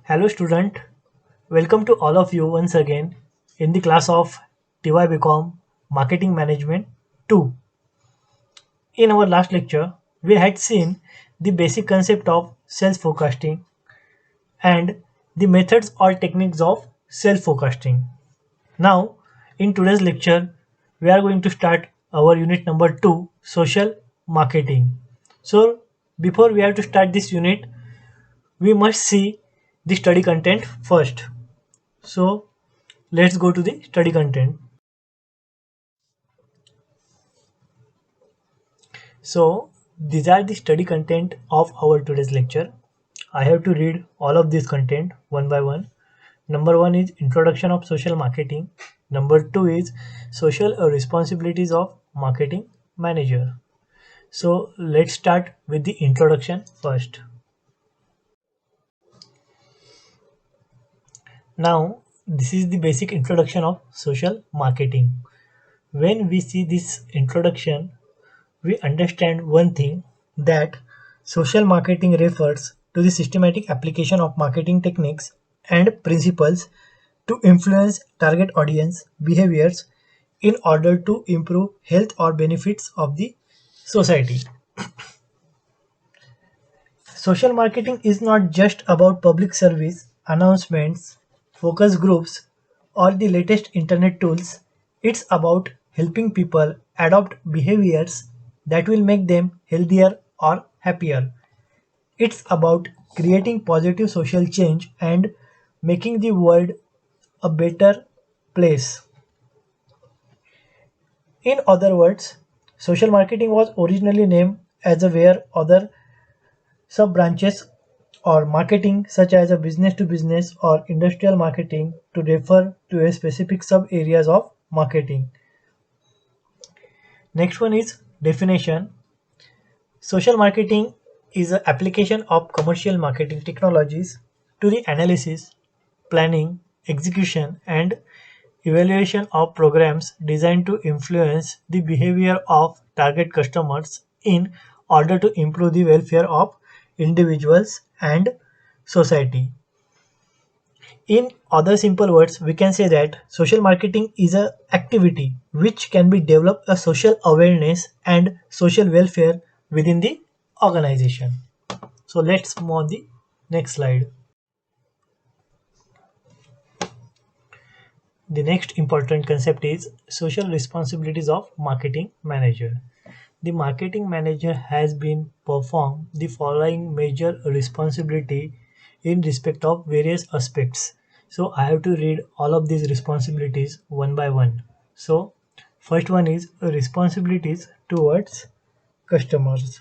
Hello student, welcome to all of you once again in the class of TY BCom Marketing Management 2. In our last lecture, we had seen the basic concept of sales forecasting and the methods or techniques of sales forecasting. Now, in today's lecture, we are going to start our unit number 2, social marketing. So, before we have to start this unit, we must see the study content first. So, let's go to the study content. So these are the study content of our today's lecture. I have to read all of this content one by one. Number one is introduction of social marketing. Number two is social responsibilities of marketing manager. So let's start with the introduction first. Now this is the basic introduction of social marketing. When we see this introduction, we understand one thing, that social marketing refers to the systematic application of marketing techniques and principles to influence target audience behaviors in order to improve health or benefits of the society. Social marketing is not just about public service announcements, focus groups, or the latest internet tools. It's about helping people adopt behaviors that will make them healthier or happier. It's about creating positive social change and making the world a better place. In other words, social marketing was originally named as a where other sub-branches or marketing such as a business to business or industrial marketing to refer to a specific sub-areas of marketing. Next one is definition. Social marketing is an application of commercial marketing technologies to the analysis, planning, execution, and evaluation of programs designed to influence the behavior of target customers in order to improve the welfare of individuals and society. In other simple words, we can say that social marketing is a activity which can be develop a social awareness and social welfare within the organization. So let's move on the next slide. The next important concept is social responsibilities of marketing manager. The marketing manager has been perform the following major responsibility in respect of various aspects. So I have to read all of these responsibilities one by one. So first one is responsibilities towards customers.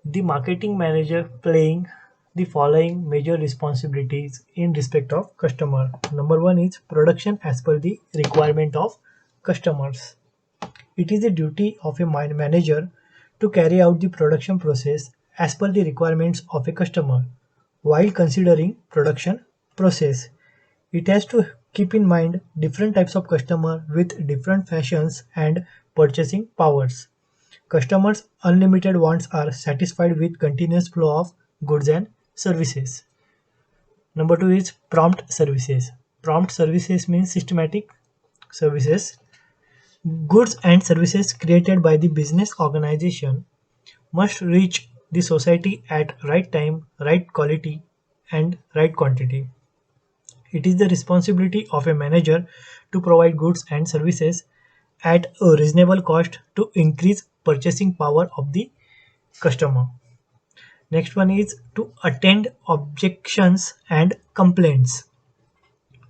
The marketing manager playing the following major responsibilities in respect of customer. Number one is production as per the requirement of customers. It is the duty of a manager to carry out the production process as per the requirements of a customer. While considering production process, it has to keep in mind different types of customer with different fashions and purchasing powers. Customers' unlimited wants are satisfied with continuous flow of goods and services. Number two is prompt services. Prompt services means systematic services. Goods and services created by the business organization must reach the society at right time, right quality, and right quantity. It is the responsibility of a manager to provide goods and services at a reasonable cost to increase purchasing power of the customer. Next one is to attend objections and complaints.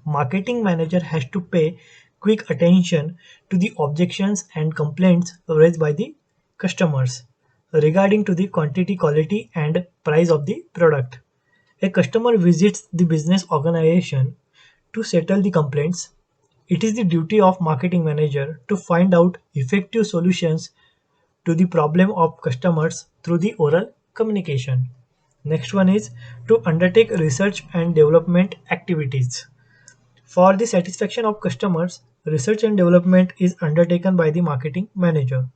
Marketing manager has to pay quick attention to the objections and complaints raised by the customers regarding to the quantity, quality, and price of the product. A customer visits the business organization to settle the complaints. It is the duty of marketing manager to find out effective solutions to the problem of customers through the oral communication. Next one is to undertake research and development activities. For the satisfaction of customers, research and development is undertaken by the marketing manager.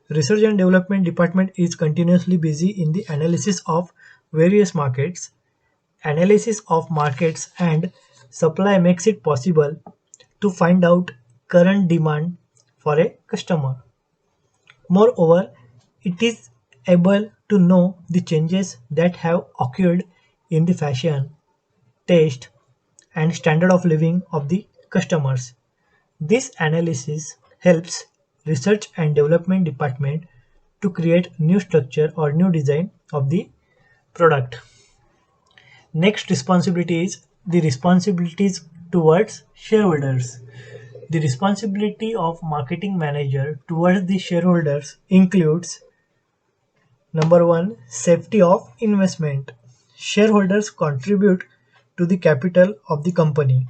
Research and development department is continuously busy in the analysis of various markets Analysis of markets and supply makes it possible to find out current demand for a customer. Moreover, it is able to know the changes that have occurred in the fashion, taste, and standard of living of the customers. This analysis helps research and development department to create new structure or new design of the product. Next responsibility is the responsibilities towards shareholders. The responsibility of marketing manager towards the shareholders includes number 1, safety of investment. Shareholders contribute to the capital of the company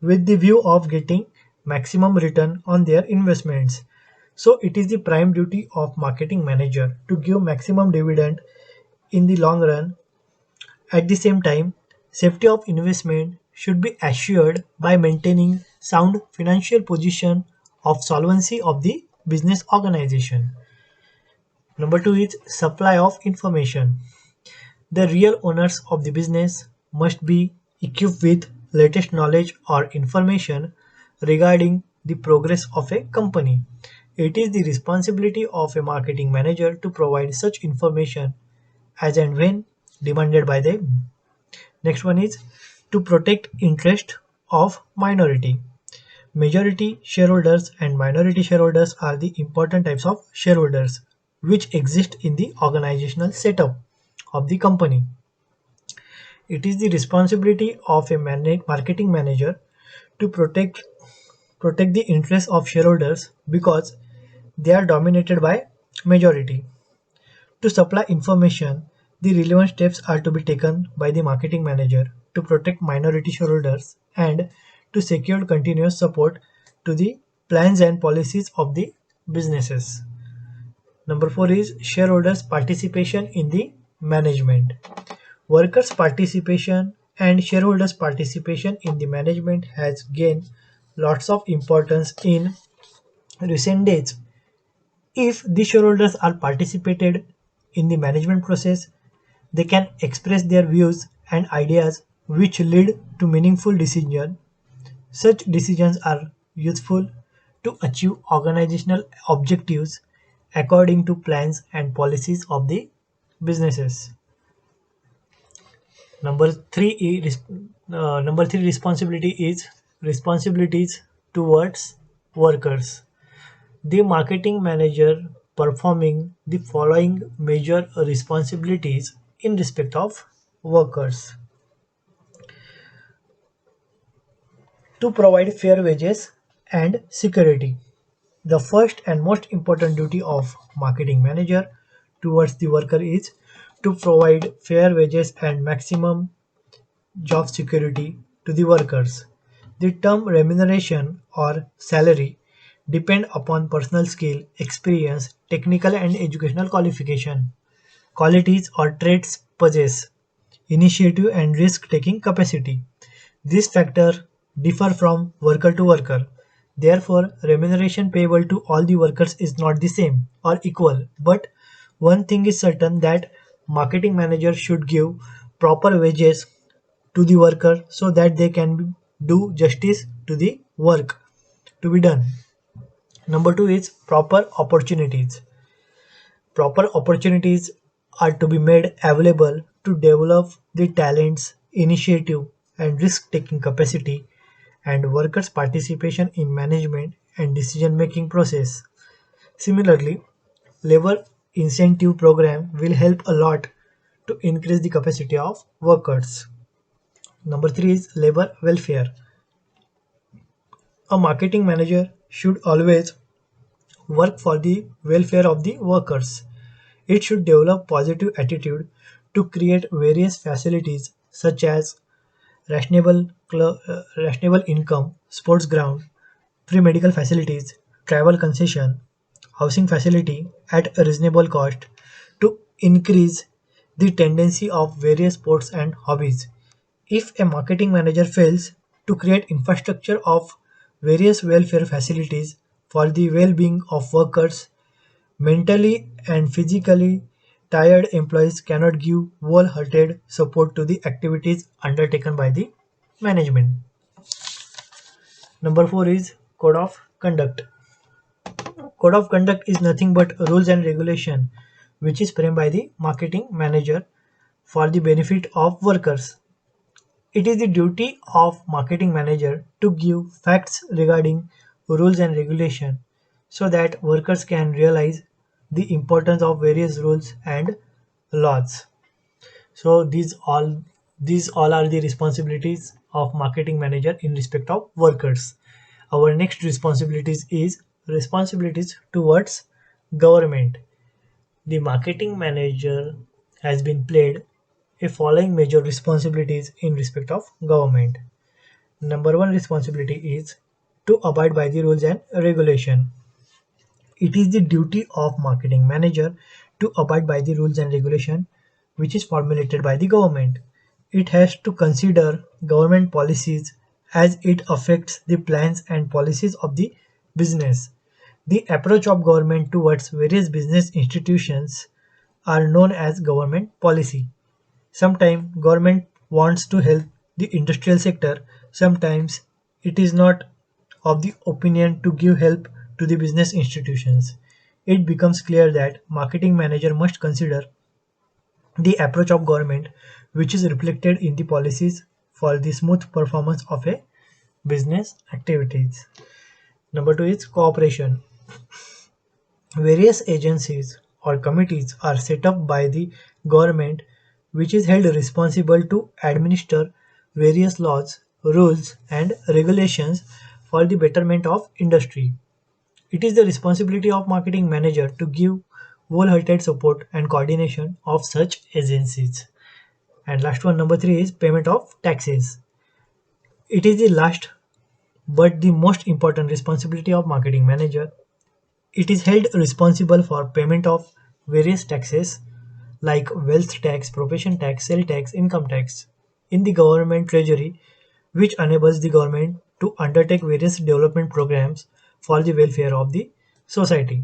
with the view of getting maximum return on their investments. So it is the prime duty of marketing manager to give maximum dividend in the long run. At the same time, safety of investment should be assured by maintaining sound financial position of solvency of the business organization. Number 2 is supply of information. The real owners of the business must be equipped with latest knowledge or information regarding the progress of a company. It is the responsibility of a marketing manager to provide such information as and when demanded by them. Next one is to protect interest of minority. Majority shareholders and minority shareholders are the important types of shareholders which exist in the organizational setup of the company. It is the responsibility of a marketing manager to protect the interests of shareholders because they are dominated by majority. To supply information, the relevant steps are to be taken by the marketing manager to protect minority shareholders and to secure continuous support to the plans and policies of the businesses. Number 4 is shareholders' participation in the management. Workers' participation and shareholders' participation in the management has gained lots of importance in recent days. If the shareholders are participated in the management process, they can express their views and ideas which lead to meaningful decisions. Such decisions are useful to achieve organizational objectives according to plans and policies of the businesses. Number three responsibility is responsibilities towards workers. The marketing manager performing the following major responsibilities in respect of workers: to provide fair wages and security. The first and most important duty of marketing manager towards the worker is to provide fair wages and maximum job security to the workers. The term remuneration or salary depend upon personal skill, experience, technical and educational qualification, qualities or traits possess, initiative and risk-taking capacity. These factors differ from worker to worker. Therefore, remuneration payable to all the workers is not the same or equal. But one thing is certain that marketing manager should give proper wages to the worker so that they can do justice to the work to be done. Number 2 is proper opportunities. Proper opportunities are to be made available to develop the talents, initiative, and risk taking capacity, and workers' participation in management and decision making process. Similarly, labor incentive program will help a lot to increase the capacity of workers. Number 3 is labor welfare. A marketing manager should always work for the welfare of the workers. It should develop positive attitude to create various facilities such as rationable income, sports ground, free medical facilities, travel concession, housing facility at a reasonable cost to increase the tendency of various sports and hobbies. If a marketing manager fails to create infrastructure of various welfare facilities for the well-being of workers mentally and physically, tired employees cannot give wholehearted support to the activities undertaken by the management. Number 4 is code of conduct. Code of conduct is nothing but rules and regulation which is framed by the marketing manager for the benefit of workers. It is the duty of marketing manager to give facts regarding rules and regulation so that workers can realize the importance of various rules and laws. So these all are the responsibilities of marketing manager in respect of workers. Our next responsibilities is responsibilities towards government. The marketing manager has been played a following major responsibilities in respect of government. Number one responsibility is to abide by the rules and regulation. It is the duty of marketing manager to abide by the rules and regulation which is formulated by the government. It has to consider government policies as it affects the plans and policies of the business. The approach of government towards various business institutions are known as government policy. Sometimes government wants to help the industrial sector, sometimes it is not of the opinion to give help to the business institutions. It becomes clear that marketing manager must consider the approach of government which is reflected in the policies for the smooth performance of a business activities. Number 2 is cooperation. Various agencies or committees are set up by the government which is held responsible to administer various laws, rules and regulations for the betterment of industry. It is the responsibility of marketing manager to give wholehearted support and coordination of such agencies. And last one, number 3 is payment of taxes. It is the last but the most important responsibility of marketing manager. It is held responsible for payment of various taxes like wealth tax, profession tax, sale tax, income tax in the government treasury, which enables the government to undertake various development programs for the welfare of the society.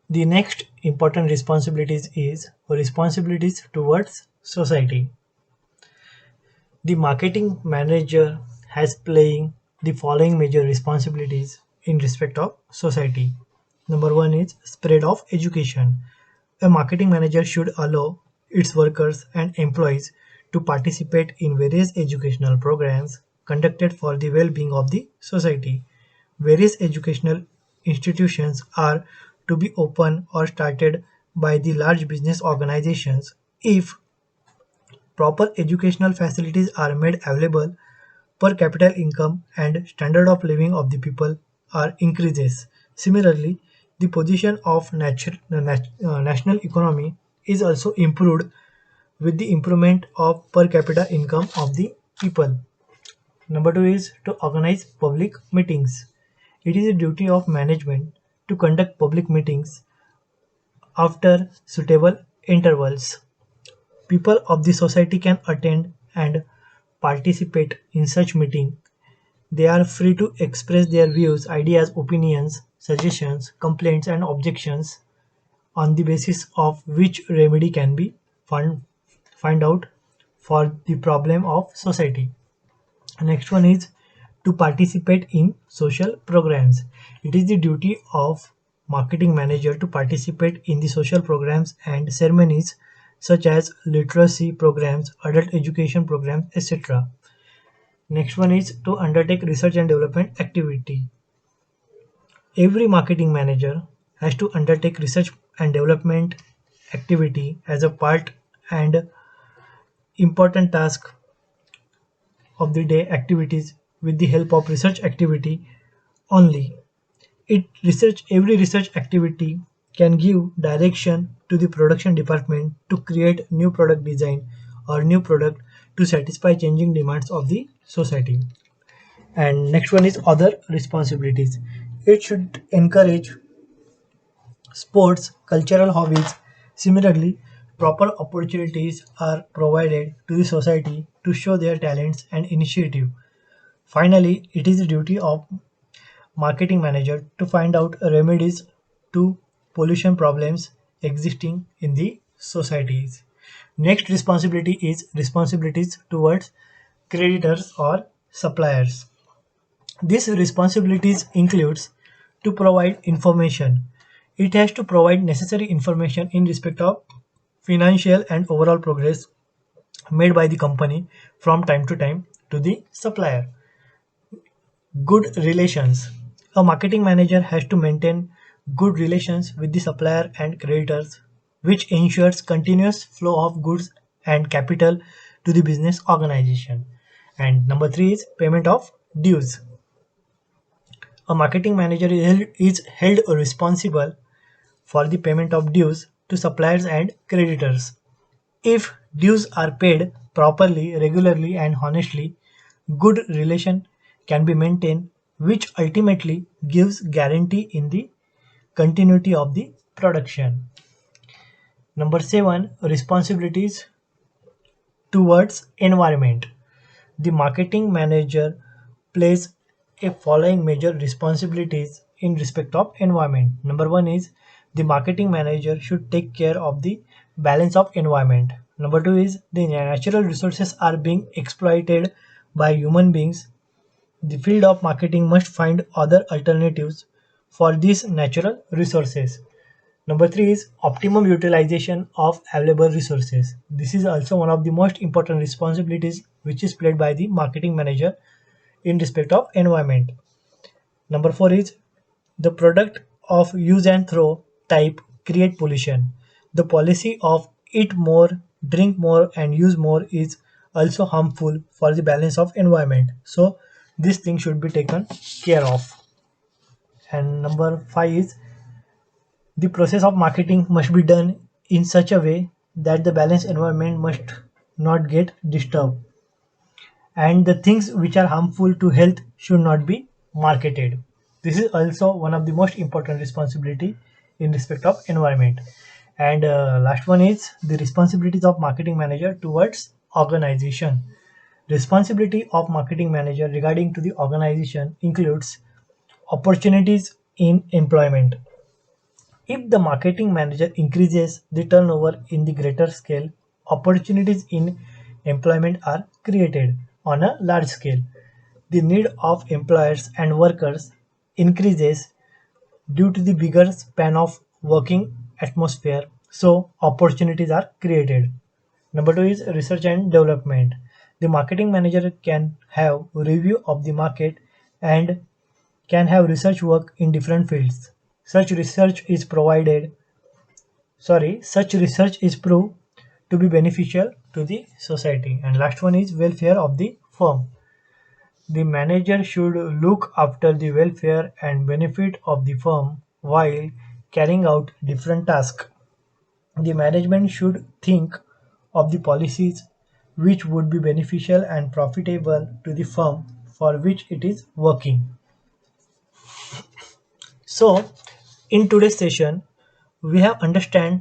The next important responsibilities is responsibilities towards society. The marketing manager has playing the following major responsibilities in respect of society. Number one is spread of education. A marketing manager should allow its workers and employees to participate in various educational programs conducted for the well-being of the society. Various educational institutions are to be opened or started by the large business organizations if proper educational facilities are made available, per capita income and standard of living of the people are increases. Similarly, the position of national economy is also improved with the improvement of per capita income of the people. Number 2 is to organize public meetings. It is a duty of management to conduct public meetings after suitable intervals. People of the society can attend and participate in such meeting. They are free to express their views, ideas, opinions, suggestions, complaints and objections on the basis of which remedy can be find out for the problem of society. Next one is to participate in social programs. It is the duty of marketing manager to participate in the social programs and ceremonies such as literacy programs, adult education programs, etc. Next one is to undertake research and development activity. Every marketing manager has to undertake research and development activity as a part and important task of the day activities with the help of research activity only. Every research activity can give direction to the production department to create new product design or new product to satisfy changing demands of the society. And next one is other responsibilities. It should encourage sports, cultural hobbies. Similarly, proper opportunities are provided to the society to show their talents and initiative. Finally, it is the duty of marketing manager to find out remedies to pollution problems existing in the societies. Next responsibility is responsibilities towards creditors or suppliers. These responsibilities includes to provide information. It has to provide necessary information in respect of financial and overall progress made by the company from time to time to the supplier. Good relations. A marketing manager has to maintain good relations with the supplier and creditors, which ensures continuous flow of goods and capital to the business organization. And number three is payment of dues. A marketing manager is held responsible for the payment of dues to suppliers and creditors. If dues are paid properly, regularly, and honestly, good relation can be maintained, which ultimately gives guarantee in the continuity of the production. Number seven, responsibilities towards environment. The marketing manager plays a following major responsibilities in respect of environment. Number one is the marketing manager should take care of the balance of environment. Number two is the natural resources are being exploited by human beings. The field of marketing must find other alternatives for these natural resources. Number three is optimum utilization of available resources. This is also one of the most important responsibilities which is played by the marketing manager in respect of environment. Number four is the product of use and throw type create pollution. The policy of eat more, drink more, and use more is also harmful for the balance of environment. So this thing should be taken care of. And number five is the process of marketing must be done in such a way that the balanced environment must not get disturbed, and the things which are harmful to health should not be marketed. This is also one of the most important responsibility in respect of environment. And last one is the responsibilities of marketing manager towards organization. Responsibility of marketing manager regarding to the organization includes opportunities in employment. If the marketing manager increases the turnover in the greater scale, opportunities in employment are created on a large scale. The need of employers and workers increases due to the bigger span of working atmosphere, so opportunities are created. Number two is research and development. The marketing manager can have review of the market and can have research work in different fields. Such research is provided, such research is proved to be beneficial to the society. And last one is welfare of the firm. The manager should look after the welfare and benefit of the firm while carrying out different tasks. The management should think of the policies which would be beneficial and profitable to the firm for which it is working. So, in today's session, we have understand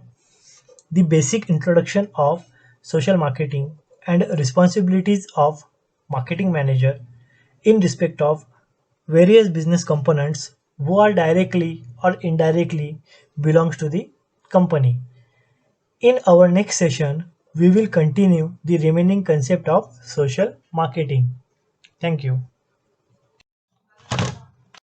the basic introduction of social marketing and responsibilities of marketing manager in respect of various business components who are directly or indirectly belongs to the company. In our next session, we will continue the remaining concept of social marketing. Thank you.